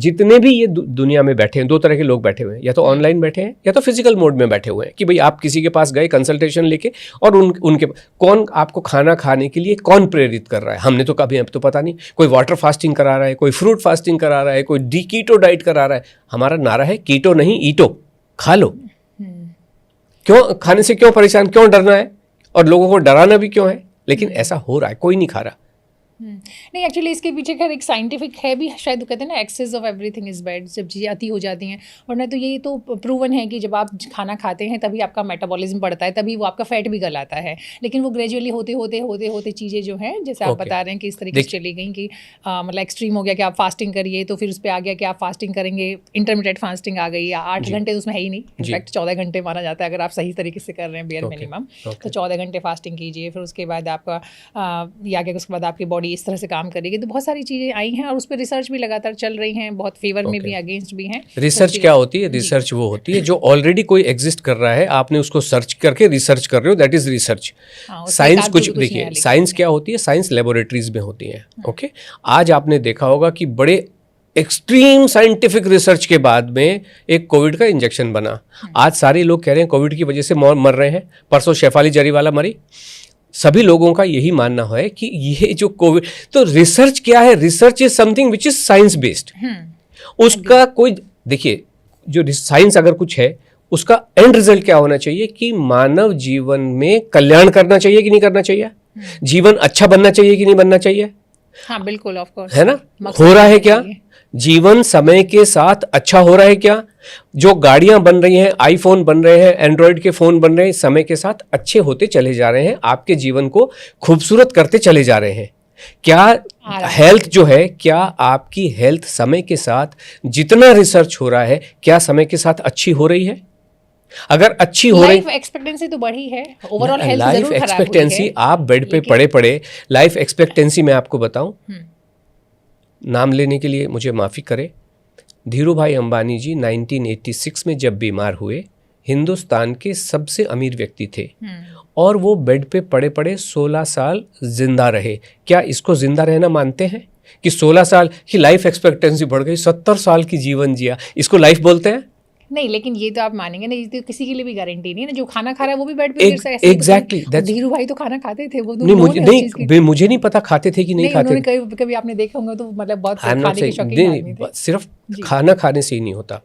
जितने भी ये दुनिया में बैठे हैं, दो तरह के लोग बैठे हुए हैं, या तो ऑनलाइन बैठे हैं या तो फिजिकल मोड में बैठे हुए हैं कि भाई आप किसी के पास गए कंसल्टेशन लेके, और उनके कौन आपको खाना खाने के लिए कौन प्रेरित कर रहा है, हमने तो कभी, अब तो पता नहीं, कोई वाटर फास्टिंग करा रहा है, कोई फ्रूट फास्टिंग करा रहा है, कोई कीटो डाइट करा रहा है। हमारा नारा है कीटो नहीं ईटो, खा लो। क्यों खाने से क्यों परेशान, क्यों डरना है, और लोगों को डराना भी क्यों है? लेकिन ऐसा हो रहा है, कोई नहीं खा रहा। नहीं, एक्चुअली इसके पीछे खैर एक साइंटिफिक है भी, शायद कहते हैं ना excess of everything is bad, जब चीज़ें अति हो जाती हैं। वरना तो ये तो प्रूवन है कि जब आप खाना खाते हैं तभी आपका मेटाबॉलिज्म बढ़ता है, तभी वो आपका फैट भी गलाता है। लेकिन वो ग्रेजुअली होते होते चीज़ें जो हैं, जैसे आप बता रहे हैं कि इस तरीके से चली गई कि मतलब एक्सट्रीम हो गया कि आप फास्टिंग करिए, तो फिर उस पर आ गया कि आप फास्टिंग करेंगे, इंटरमीडिएट फास्टिंग आ गई, या 8 घंटे उसमें है ही नहीं, इनफैक्ट 14 घंटे माना जाता है अगर आप सही तरीके से कर रहे हैं बेयर मिनिमम, तो 14 घंटे फास्टिंग कीजिए। फिर उसके बाद आपका या कि उसके बाद आपकी बॉडी इस तरह से काम करेगी। तो बहुत सारी चीज़ें आई हैं और उस पर रिसर्च भी लगातार चल रही हैं, बहुत फेवर में भी, अगेंस्ट भी हैं। रिसर्च क्या होती है? रिसर्च वो होती है जो ऑलरेडी कोई एग्जिस्ट कर रहा है, आपने उसको सर्च करके रिसर्च कर रहे हो, दैट इज रिसर्च। साइंस कुछ देखिए, साइंस क्या होती है? साइंस लेबोरेटरीज में होती है। ओके, आज आपने देखा होगा कि बड़े एक्सट्रीम साइंटिफिक रिसर्च के बाद में एक कोविड का इंजेक्शन बना। आज सारे लोग कह रहे हैं कोविड की वजह से मर रहे हैं। परसों शेफाली जरीवाला मरी। सभी लोगों का यही मानना है कि ये जो कोविड, तो रिसर्च क्या है? Research is something which is science based. उसका कोई, देखिए, जो साइंस अगर कुछ है, उसका एंड रिजल्ट क्या होना चाहिए कि मानव जीवन में कल्याण करना चाहिए कि नहीं करना चाहिए, जीवन अच्छा बनना चाहिए कि नहीं बनना चाहिए। हाँ बिल्कुल, ऑफ कोर्स, है ना? हो रहा है क्या? जीवन समय के साथ अच्छा हो रहा है क्या? जो गाड़ियां बन रही हैं, आईफोन बन रहे हैं, एंड्रॉयड के फोन बन रहे हैं, समय के साथ अच्छे होते चले जा रहे हैं, आपके जीवन को खूबसूरत करते चले जा रहे हैं। क्या हेल्थ जो है, क्या आपकी हेल्थ समय के साथ जितना रिसर्च हो रहा है, क्या समय के साथ अच्छी हो रही है? अगर अच्छी हो रही, लाइफ एक्सपेक्टेंसी तो बढ़ी है, ओवरऑल हेल्थ लाइफ जरूर खराब हुई एक्सपेक्टेंसी, है। आप बेड पे पड़े पड़े लाइफ एक्सपेक्टेंसी, मैं आपको बताऊं, नाम लेने के लिए मुझे माफ़ी करें, धीरू भाई अंबानी जी 1986 में जब बीमार हुए, हिंदुस्तान के सबसे अमीर व्यक्ति थे, और वो बेड पे पड़े पड़े 16 साल जिंदा रहे। क्या इसको जिंदा रहना मानते हैं कि 16 साल की लाइफ एक्सपेक्टेंसी बढ़ गई, 70 साल की जीवन जिया, इसको लाइफ बोलते हैं? नहीं, लेकिन ये तो आप मानेंगे ना, ये तो किसी के लिए भी गारंटी नहीं है ना। जो खाना खा रहा है वो भी बेड पे गिर सकता है। एग्जैक्टली, धीरू भाई तो खाना खाते थे, वो नहीं, मुझे नहीं पता खाते थे कि नहीं खाते थे। कभी आपने देखे होंगे तो मतलब बहुत खाने के शौकीन आदमी थे। सिर्फ खाना खाने से ही नहीं होता।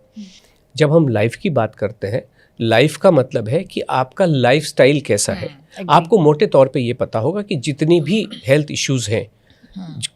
जब हम लाइफ की बात करते हैं, लाइफ का मतलब है कि आपका लाइफस्टाइल कैसा है। आपको मोटे तौर पे ये पता होगा कि जितनी भी हेल्थ इश्यूज हैं,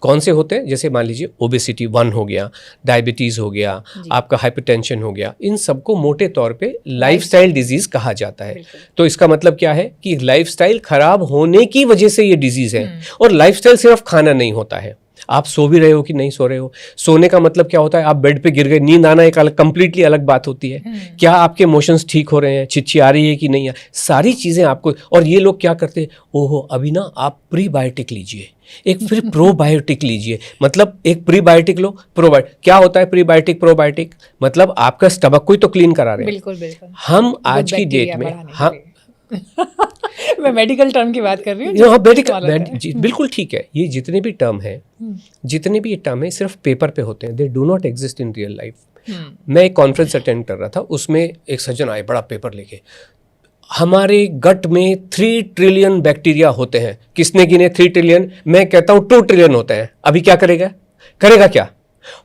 कौन से होते हैं, जैसे मान लीजिए ओबेसिटी 1 हो गया, डायबिटीज हो गया, आपका हाइपरटेंशन हो गया, इन सबको मोटे तौर पे लाइफस्टाइल डिजीज कहा जाता है। तो इसका मतलब क्या है कि लाइफस्टाइल खराब होने की वजह से ये डिजीज है। और लाइफस्टाइल सिर्फ खाना नहीं होता है, आप सो भी रहे हो कि नहीं सो रहे हो। सोने का मतलब क्या होता है? आप बेड पे गिर गए, नींद आना एक अलग, कंप्लीटली अलग बात होती है। क्या आपके इमोशंस ठीक हो रहे हैं, चिच्ची आ रही है कि नहीं, सारी चीजें आपको। और ये लोग क्या करते हैं, ओहो अभी ना आप प्रीबायोटिक लीजिए, एक फिर प्रोबायोटिक लीजिए, मतलब एक प्रीबायोटिक लो, प्रोबायोटिक। क्या होता है प्रीबायोटिक प्रोबायोटिक? मतलब आपका स्टमक को ही तो क्लीन करा रहे हैं। बिल्कुल बिल्कुल। हम आज की डेट में, हाँ मैं मेडिकल टर्म की बात कर रही हूँ। बिल्कुल ठीक है। ये जितने भी टर्म है सिर्फ पेपर पे होते हैं, they do not exist in real life. मैं एक कॉन्फ्रेंस अटेंड कर रहा था, उसमें एक सज्जन आए बड़ा पेपर लेके, हमारे गट में 3 ट्रिलियन बैक्टीरिया होते हैं। किसने गिने 3 ट्रिलियन? मैं कहता हूँ 2 ट्रिलियन होते हैं। अभी क्या करेगा क्या?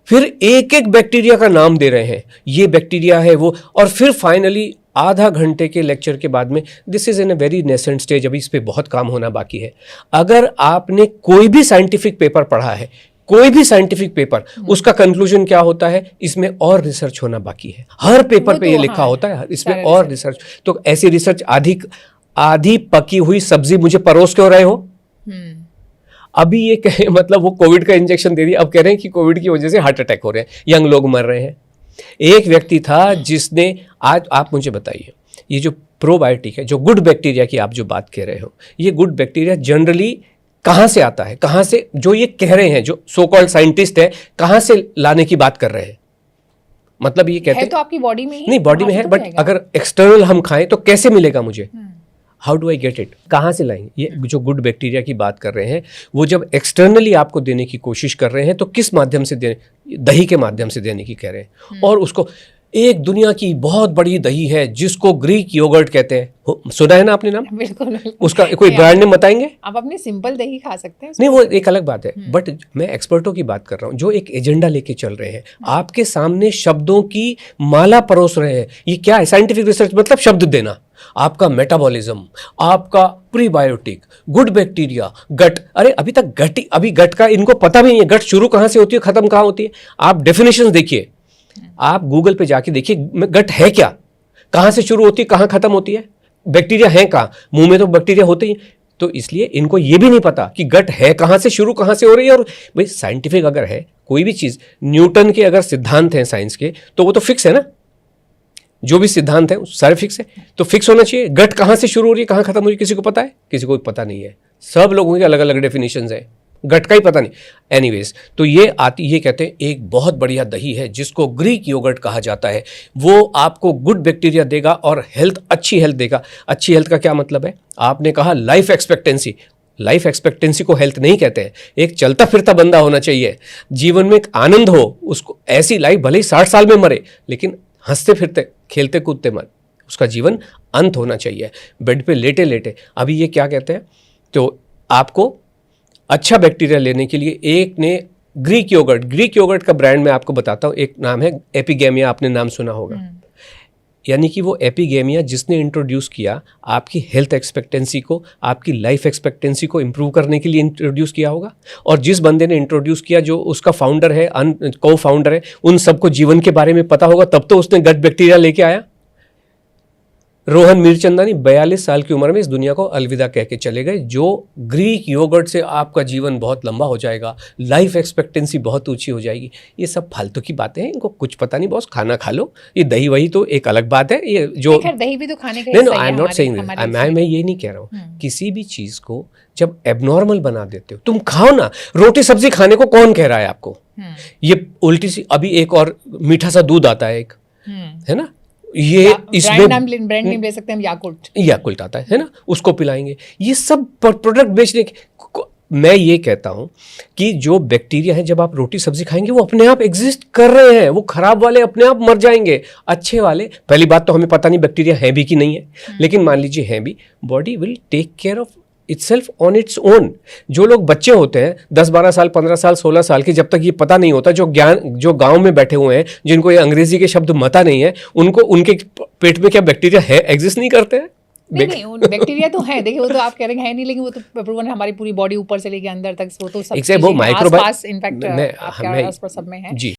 फिर एक एक बैक्टीरिया का नाम दे रहे हैं, ये बैक्टीरिया है वो, और फिर फाइनली आधा घंटे के लेक्चर के बाद में, this is in a very nascent stage, अभी इस पे बहुत काम होना बाकी है। अगर आपने कोई भी साइंटिफिक पेपर पढ़ा है, कोई भी साइंटिफिक पेपर, उसका कंक्लूजन क्या होता है? इसमें और रिसर्च होना बाकी है। हर पेपर पे ये लिखा होता है, इसमें और रिसर्च। तो ऐसी रिसर्च, आधी पकी हुई सब्जी मुझे परोस क्यों रहे हो? अभी ये कहे, मतलब वो कोविड का इंजेक्शन दे दिया, अब कह रहे हैं कि कोविड की वजह से हार्ट अटैक हो रहे हैं, यंग लोग मर रहे हैं। एक व्यक्ति था जिसने, आज आप मुझे बताइए, ये जो प्रोबायोटिक है, जो गुड बैक्टीरिया की आप जो बात कह रहे हो, ये गुड बैक्टीरिया जनरली कहाँ से आता है? कहाँ से, जो ये कह रहे हैं, जो सो कॉल्ड साइंटिस्ट है, कहाँ से लाने की बात कर रहे हैं? मतलब ये कहते हैं तो आपकी बॉडी में ही, नहीं बॉडी में है, बट अगर एक्सटर्नल हम खाएं तो कैसे मिलेगा मुझे? How do I get it? कहाँ से लाएंगे? ये जो गुड बैक्टीरिया की बात कर रहे हैं, वो जब एक्सटर्नली आपको देने की कोशिश कर रहे हैं तो किस माध्यम से दे? दही के माध्यम से देने की कह रहे हैं। और उसको एक दुनिया की बहुत बड़ी दही है जिसको ग्रीक योगर्ट कहते हैं, सुना है ना आपने नाम? बिल्कुल। उसका कोई ब्रांड नेम बताएंगे? आप अपनी सिंपल दही खा सकते हैं। नहीं, वो एक अलग बात है, बट मैं एक्सपर्टों की बात कर रहा हूँ जो एक एजेंडा लेके चल रहे हैं, आपके सामने शब्दों की माला परोस रहे हैं। ये क्या है? साइंटिफिक रिसर्च मतलब शब्द देना, आपका मेटाबॉलिज्म, आपका प्रीबायोटिक, गुड बैक्टीरिया, गट। अरे अभी गट का इनको पता भी नहीं है, गट शुरू कहाँ से होती है, खत्म कहाँ होती है। आप डेफिनेशन देखिए, आप गूगल पे जाके देखिए गट है क्या, कहाँ से शुरू होती है, कहाँ खत्म होती है, बैक्टीरिया है कहाँ, मुंह में तो बैक्टीरिया होते ही। तो इसलिए इनको ये भी नहीं पता कि गट है कहाँ से शुरू, कहाँ से हो रही है। और भाई साइंटिफिक अगर है कोई भी चीज़, न्यूटन के अगर सिद्धांत हैं साइंस के, तो वो तो फिक्स है ना, जो भी सिद्धांत है सारे फिक्स है, तो फिक्स होना चाहिए। गट कहाँ से शुरू हो रही है, कहाँ खत्म हो रही है, किसी को पता है? किसी को पता नहीं है। सब लोगों के अलग अलग डेफिनेशंस है, गट का ही पता नहीं। एनीवेज, तो ये कहते हैं एक बहुत बढ़िया दही है जिसको ग्रीक योगर्ट कहा जाता है, वो आपको गुड बैक्टीरिया देगा और अच्छी हेल्थ देगा। अच्छी हेल्थ का क्या मतलब है? आपने कहा लाइफ एक्सपेक्टेंसी, लाइफ एक्सपेक्टेंसी को हेल्थ नहीं कहते हैं। एक चलता फिरता बंदा होना चाहिए, जीवन में एक आनंद हो उसको, ऐसी लाइफ भले ही 60 साल में मरे लेकिन हंसते फिरते खेलते कूदते मर, उसका जीवन अंत होना चाहिए। बेड पे लेटे लेटे, अभी ये क्या कहते हैं, तो आपको अच्छा बैक्टीरिया लेने के लिए एक ने ग्रीक योगर्ट का ब्रांड मैं आपको बताता हूँ, एक नाम है एपिगेमिया, आपने नाम सुना होगा। यानी कि वो एपिगेमिया जिसने इंट्रोड्यूस किया आपकी हेल्थ एक्सपेक्टेंसी को, आपकी लाइफ एक्सपेक्टेंसी को इंप्रूव करने के लिए इंट्रोड्यूस किया होगा। और जिस बंदे ने इंट्रोड्यूस किया, जो उसका फाउंडर है, को फाउंडर है, उन सबको जीवन के बारे में पता होगा, तब तो उसने गट बैक्टीरिया लेके आया। रोहन मीरचंदानी 42 साल की उम्र में इस दुनिया को अलविदा कह के चले गए। जो ग्रीक योगर्ट से आपका जीवन बहुत लंबा हो जाएगा, लाइफ एक्सपेक्टेंसी बहुत ऊंची हो जाएगी। ये सब फालतू की बातें हैं, इनको कुछ पता नहीं। बॉस खाना खा लो, ये दही वही तो एक अलग बात है। ये जो दही भी तो खाने का नहीं, आई एम नॉट सेइंग, मैं ये नहीं कह रहा हूँ। किसी भी चीज़ को जब एबनॉर्मल बना देते हो, तुम खाओ ना। रोटी सब्जी खाने को कौन कह रहा है आपको? ये उल्टी सी, अभी एक और मीठा सा दूध आता है एक, है ना, ये इसमें ब्रांड नेम ले सकते हैं, याकुल्ट आता है ना, उसको पिलाएंगे। ये सब प्रोडक्ट बेचने मैं ये कहता हूं कि जो बैक्टीरिया है, जब आप रोटी सब्जी खाएंगे वो अपने आप एग्जिस्ट कर रहे हैं। वो खराब वाले अपने आप मर जाएंगे, अच्छे वाले, पहली बात तो हमें पता नहीं बैक्टीरिया है भी कि नहीं है, लेकिन मान लीजिए है भी, body will take care of itself on its own. जो लोग बच्चे होते हैं 10, 12 साल, 15 साल, 16 साल के, जब तक ये पता नहीं होता, जो गांव में बैठे हुए हैं, जिनको ये अंग्रेजी के शब्द पता नहीं है, उनके पेट में क्या बैक्टीरिया है, एग्जिस्ट नहीं करते हैं? नहीं, बैक्टीरिया तो है, देखिए वो तो आप कह रहे हैं नहीं, लेकिन वो तो प्रूवन है, हमारी पूरी बॉडी ऊपर से लेके अंदर तक, वो तो सब माइक्रोबायोम इनफैक्ट सब में है जी।